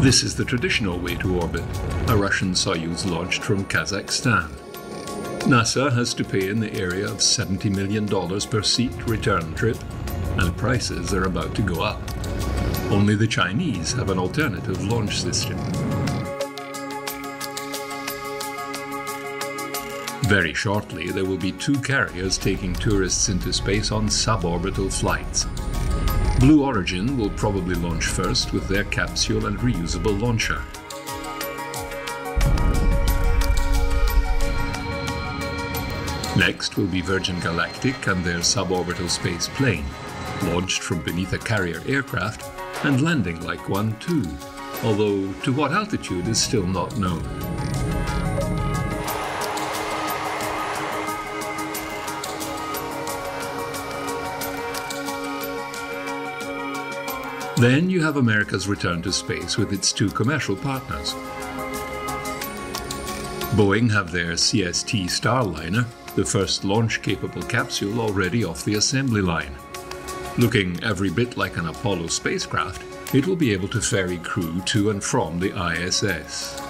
This is the traditional way to orbit, a Russian Soyuz launched from Kazakhstan. NASA has to pay in the area of $70 million per seat return trip, and prices are about to go up. Only the Chinese have an alternative launch system. Very shortly, there will be 2 carriers taking tourists into space on suborbital flights. Blue Origin will probably launch first with their capsule and reusable launcher. Next will be Virgin Galactic and their suborbital space plane, launched from beneath a carrier aircraft and landing like one too, although to what altitude is still not known. Then you have America's return to space with its 2 commercial partners. Boeing have their CST Starliner, the first launch-capable capsule already off the assembly line. Looking every bit like an Apollo spacecraft, it will be able to ferry crew to and from the ISS.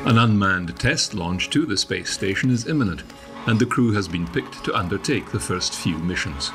An unmanned test launch to the space station is imminent, and the crew has been picked to undertake the first few missions.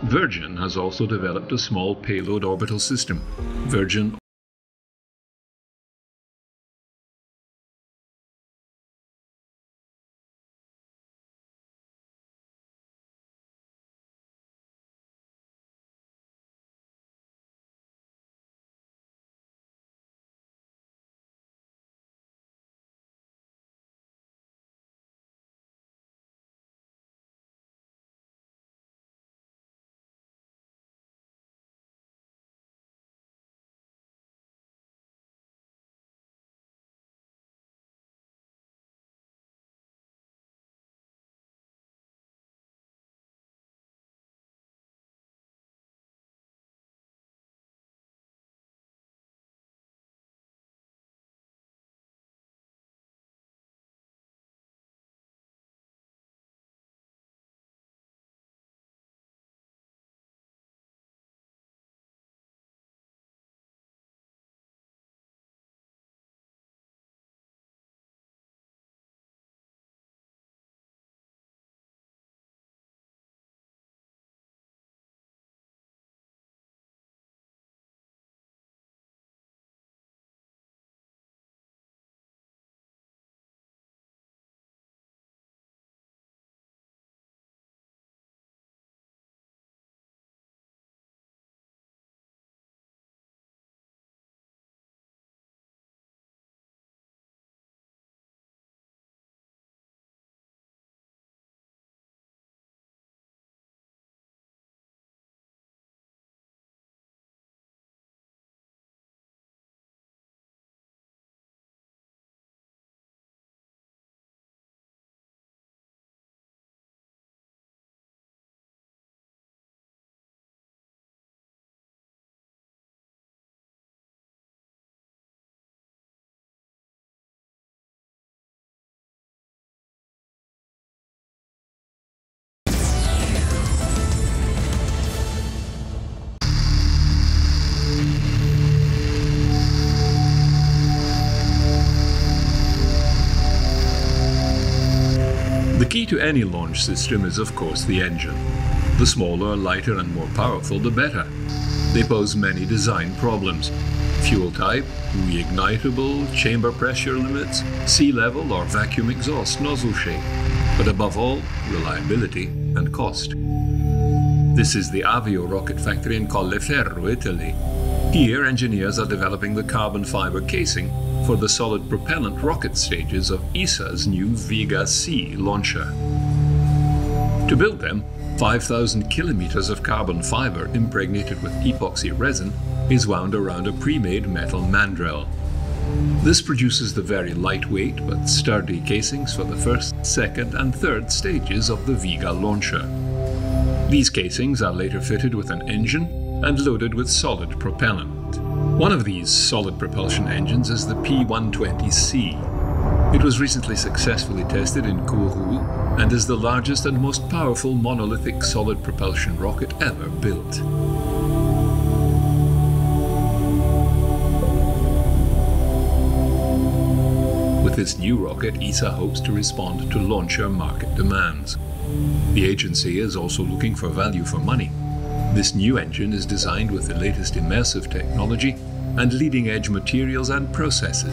Virgin has also developed a small payload orbital system, Virgin key to any launch system is, of course, the engine. The smaller, lighter, and more powerful, the better. They pose many design problems: fuel type, reignitable, chamber pressure limits, sea level or vacuum exhaust nozzle shape, but above all, reliability and cost. This is the Avio rocket factory in Colleferro, Italy. Here, engineers are developing the carbon fiber casing for the solid propellant rocket stages of ESA's new Vega C launcher. To build them, 5,000 kilometers of carbon fiber impregnated with epoxy resin is wound around a pre-made metal mandrel. This produces the very lightweight but sturdy casings for the first, second, and third stages of the Vega launcher. These casings are later fitted with an engine and loaded with solid propellant. One of these solid propulsion engines is the P120C. It was recently successfully tested in Kourou and is the largest and most powerful monolithic solid propulsion rocket ever built. With this new rocket, ESA hopes to respond to launcher market demands. The agency is also looking for value for money. This new engine is designed with the latest immersive technology and leading-edge materials and processes.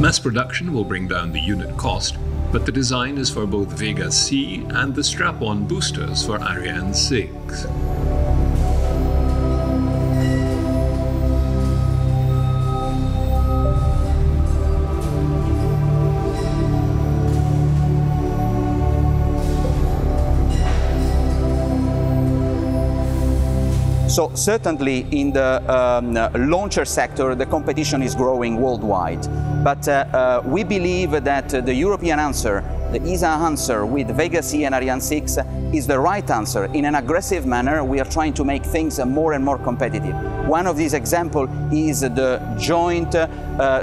Mass production will bring down the unit cost, but the design is for both Vega C and the strap-on boosters for Ariane 6. So certainly in the launcher sector, the competition is growing worldwide. But we believe that the European answer, the ESA answer with Vega C and Ariane 6 is the right answer. In an aggressive manner, we are trying to make things more and more competitive. One of these examples is the joint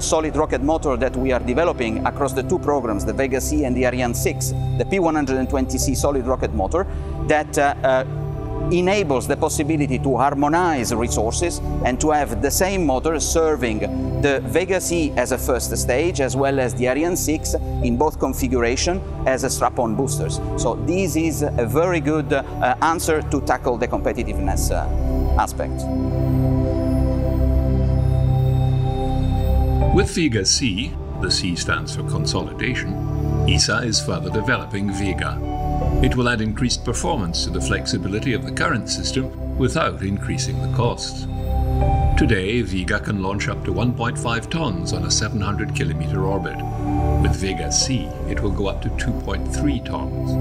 solid rocket motor that we are developing across the two programs, the Vega C and the Ariane 6, the P120C solid rocket motor that enables the possibility to harmonize resources and to have the same motor serving the Vega C as a first stage as well as the Ariane 6 in both configuration as a strap-on boosters. So this is a very good answer to tackle the competitiveness aspect. With Vega C, the C stands for consolidation, ESA is further developing Vega. It will add increased performance to the flexibility of the current system without increasing the costs. Today, Vega can launch up to 1.5 tons on a 700-kilometer orbit. With Vega C, it will go up to 2.3 tons.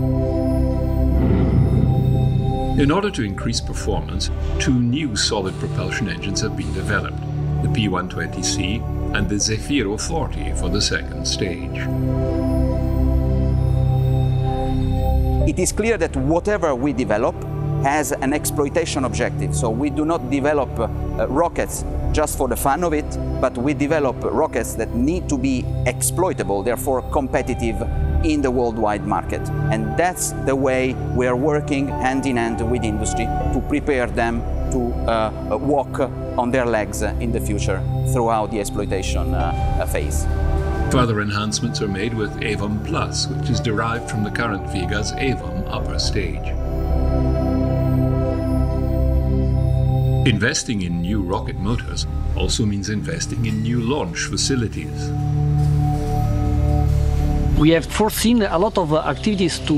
In order to increase performance, two new solid propulsion engines have been developed, the P120C and the Zefiro 40 for the second stage. It is clear that whatever we develop has an exploitation objective. So we do not develop rockets just for the fun of it, but we develop rockets that need to be exploitable, therefore competitive in the worldwide market. And that's the way we are working hand in hand with industry to prepare them to walk on their legs in the future throughout the exploitation phase. Further enhancements are made with Avom Plus, which is derived from the current Vega's Avom upper stage. Investing in new rocket motors also means investing in new launch facilities. We have foreseen a lot of activities to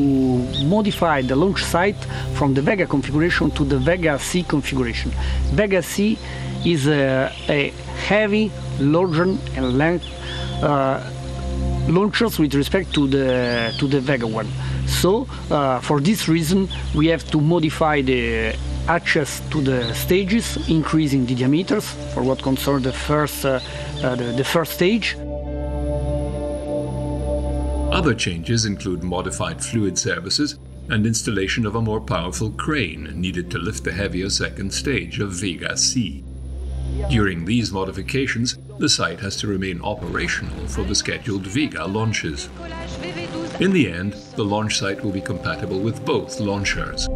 modify the launch site from the Vega configuration to the Vega C configuration. Vega C is a heavy, larger and length launchers with respect to the Vega one. So for this reason we have to modify the hatches to the stages, increasing the diameters for what concerns the first stage. Other changes include modified fluid services and installation of a more powerful crane needed to lift the heavier second stage of Vega C. During these modifications, the site has to remain operational for the scheduled Vega launches. In the end, the launch site will be compatible with both launchers.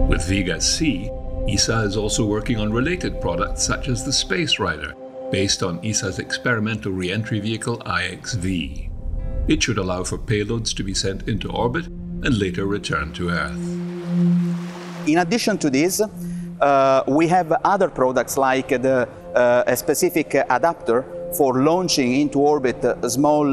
With Vega C, ESA is also working on related products such as the Space Rider, based on ESA's experimental re-entry vehicle IXV. It should allow for payloads to be sent into orbit and later return to Earth. In addition to this, we have other products like a specific adapter for launching into orbit small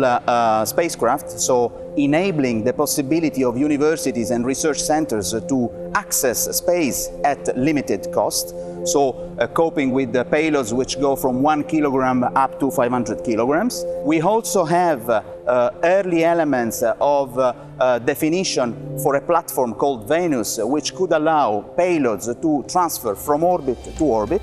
spacecraft, so enabling the possibility of universities and research centers to access space at limited cost, so coping with the payloads which go from 1 kilogram up to 500 kilograms. We also have early elements of definition for a platform called Venus, which could allow payloads to transfer from orbit to orbit.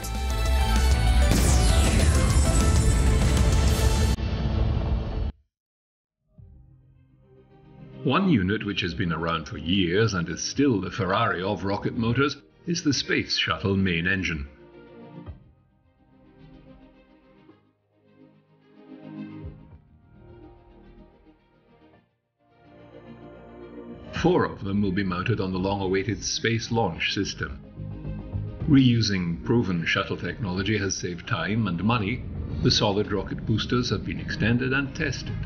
One unit which has been around for years and is still the Ferrari of rocket motors is the Space Shuttle main engine. Four of them will be mounted on the long-awaited Space Launch System. Reusing proven shuttle technology has saved time and money. The solid rocket boosters have been extended and tested.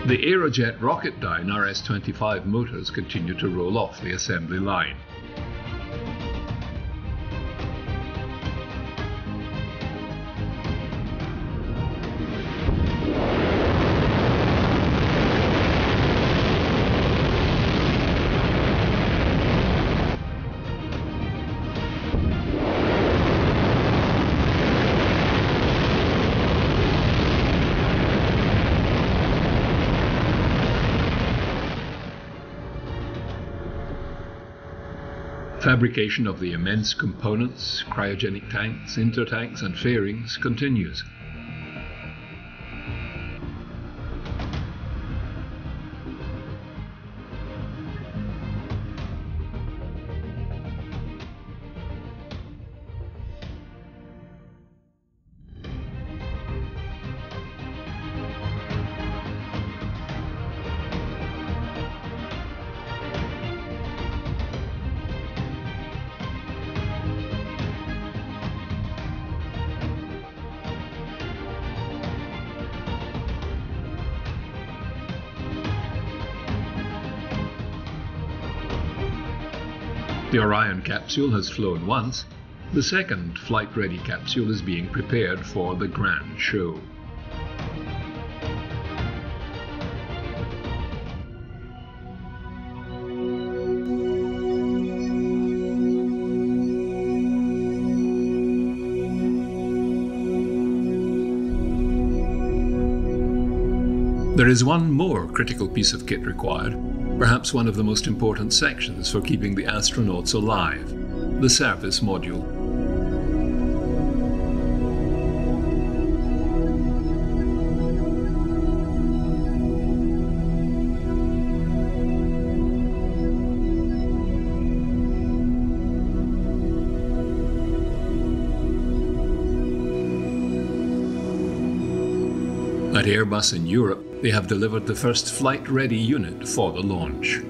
The Aerojet Rocketdyne RS-25 motors continue to roll off the assembly line. Fabrication of the immense components, cryogenic tanks, intertanks and fairings continues. The Orion capsule has flown once. The second flight-ready capsule is being prepared for the grand show. There is one more critical piece of kit required, perhaps one of the most important sections for keeping the astronauts alive, the service module. At Airbus in Europe, they have delivered the first flight-ready unit for the launch.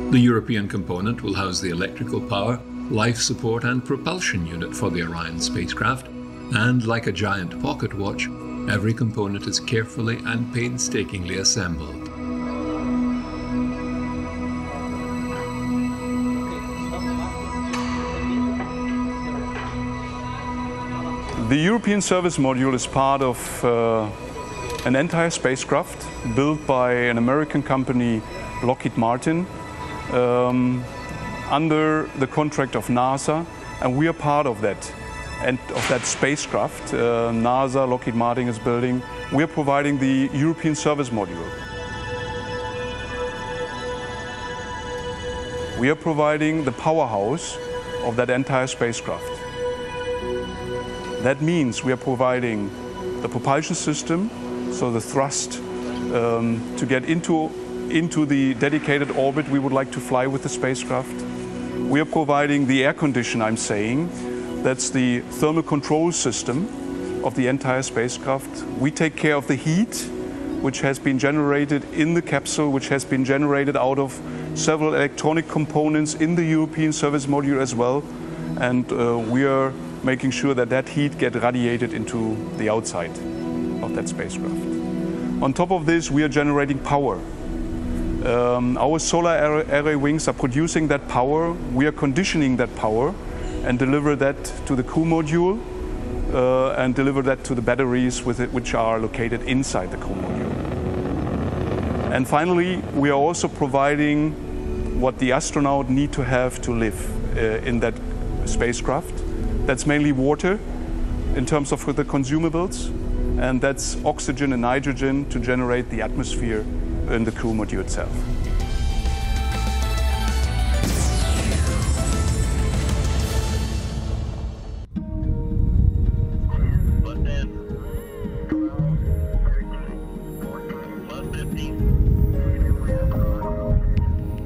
The European component will house the electrical power, life support and propulsion unit for the Orion spacecraft, and like a giant pocket watch, every component is carefully and painstakingly assembled. The European service module is part of an entire spacecraft built by an American company, Lockheed Martin, under the contract of NASA, and we are part of that. of that spacecraft NASA, Lockheed Martin is building, we are providing the European Service Module. We are providing the powerhouse of that entire spacecraft. That means we are providing the propulsion system, so the thrust to get into the dedicated orbit we would like to fly with the spacecraft. We are providing the air condition, I'm saying. That's the thermal control system of the entire spacecraft. We take care of the heat, which has been generated in the capsule, which has been generated out of several electronic components in the European Service Module as well. And we are making sure that that heat gets radiated into the outside of that spacecraft. On top of this, we are generating power. Our solar array wings are producing that power. We are conditioning that power and deliver that to the crew module and deliver that to the batteries which are located inside the crew module. And finally, we are also providing what the astronaut need to have to live in that spacecraft. That's mainly water in terms of the consumables, and that's oxygen and nitrogen to generate the atmosphere in the crew module itself.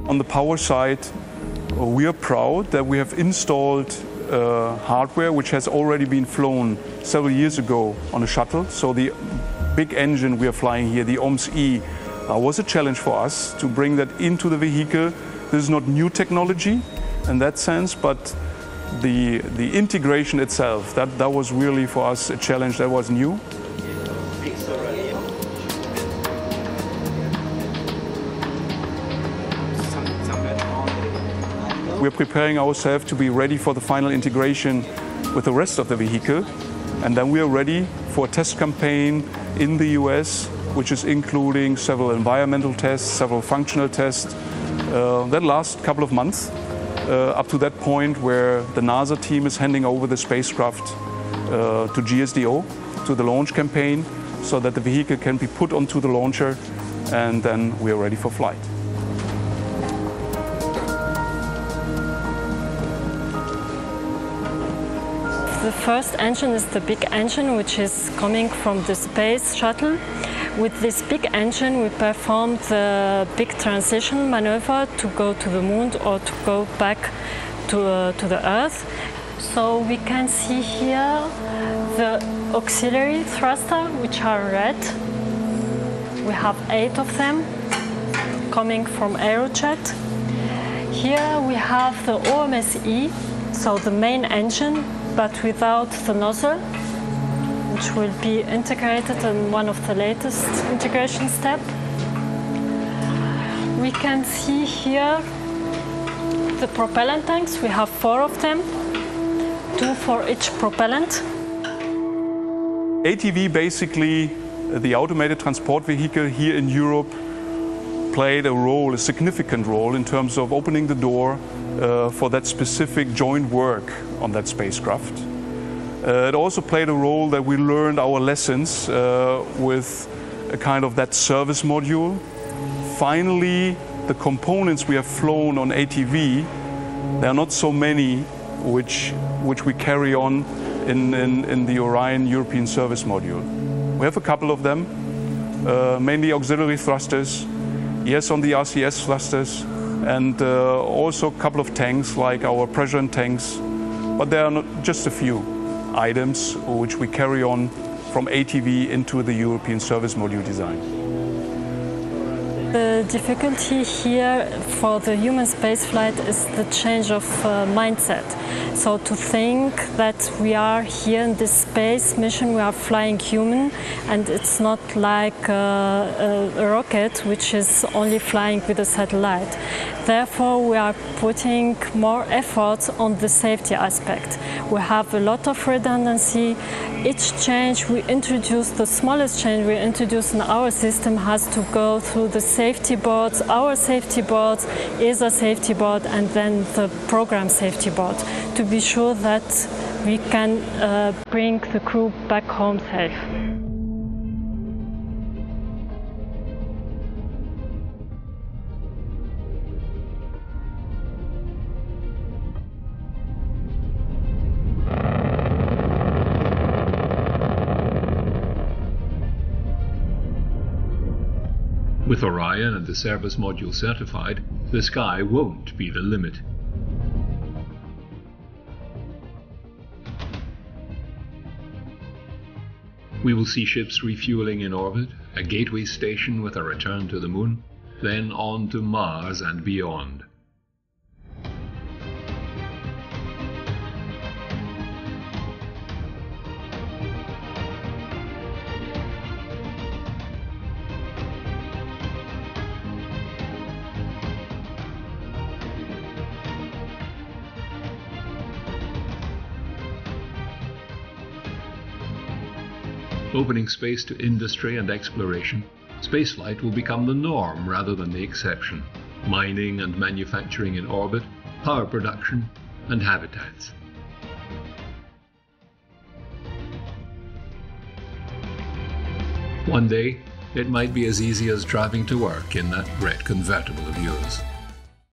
On the power side, we are proud that we have installed hardware which has already been flown several years ago on a shuttle. So the big engine we are flying here, the OMS-E, was a challenge for us to bring that into the vehicle. This is not new technology in that sense, but the integration itself, that was really for us a challenge that was new. We're preparing ourselves to be ready for the final integration with the rest of the vehicle, and then we are ready for a test campaign in the US, which is including several environmental tests, several functional tests. That lasts a couple of months, up to that point where the NASA team is handing over the spacecraft to GSDO, to the launch campaign, so that the vehicle can be put onto the launcher, and then we are ready for flight. The first engine is the big engine, which is coming from the space shuttle. With this big engine, we perform the big transition maneuver to go to the moon or to go back to the Earth. So we can see here the auxiliary thruster, which are red. We have 8 of them coming from Aerojet. Here we have the OMS-E, so the main engine, but without the nozzle, which will be integrated in one of the latest integration steps. We can see here the propellant tanks. We have 4 of them, 2 for each propellant. ATV, basically the automated transport vehicle here in Europe, played a role, a significant role in terms of opening the door for that specific joint work on that spacecraft. It also played a role that we learned our lessons with a kind of that service module. Finally, the components we have flown on ATV, there are not so many which we carry on in the Orion European Service Module. We have a couple of them, mainly auxiliary thrusters, yes, on the RCS thrusters, and also a couple of tanks like our pressure tanks, but there are not just a few items which we carry on from ATV into the European Service Module design. The difficulty here for the human spaceflight is the change of mindset. So to think that we are here in this space mission, we are flying human, and it's not like a rocket which is only flying with a satellite. Therefore, we are putting more effort on the safety aspect. We have a lot of redundancy. Each change we introduce, the smallest change we introduce in our system has to go through the safety boards, our safety boards, ESA safety board, and then the program safety board, to be sure that we can bring the crew back home safe. With Orion and the service module certified, the sky won't be the limit. We will see ships refueling in orbit, a gateway station with a return to the Moon, then on to Mars and beyond. Opening space to industry and exploration, spaceflight will become the norm rather than the exception. Mining and manufacturing in orbit, power production, and habitats. One day, it might be as easy as driving to work in that red convertible of yours.